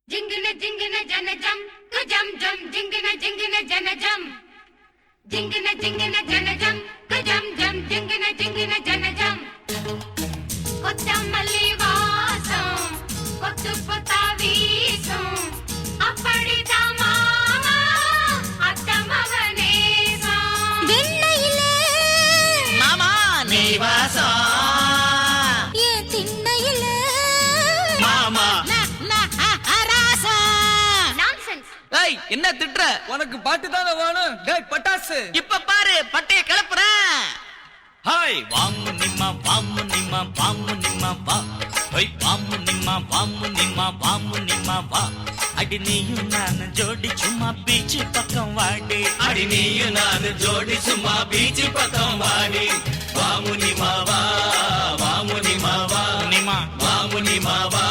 జింగిన జింగిన జనజం గజం జం జింగిన జింగిన జనజం జింగిన జింగిన జనజం గజం జం జింగిన జింగిన జనజం కొత్త మల్లి వాసం కొత్త కొత్త వీసం அப்படிதாமா அத்த மகனேசா வெண்ணையிலே மாமா நீ வாசா ஏ திண்ணையிலே மாமா ராசா நான்சென்ஸ் ஏய் என்ன திட்ற உனக்கு பாட்டு தானே வேணும் டேய் பட்டாசு இப்ப பாரு பட்டைய கிளப்புறேன் ஹாய் வாமு நிம்மா வா ஹோய் வாமு நிம்மா வா அடி நீயும் நான் ஜோடி சும்மா பீச் பக்கம் வாடி அடி நீயும் நான் ஜோடி சும்மா பீச் பக்கம் வாடி வாமு நிம்மா வா நிம்மா வாமு நிம்மா வா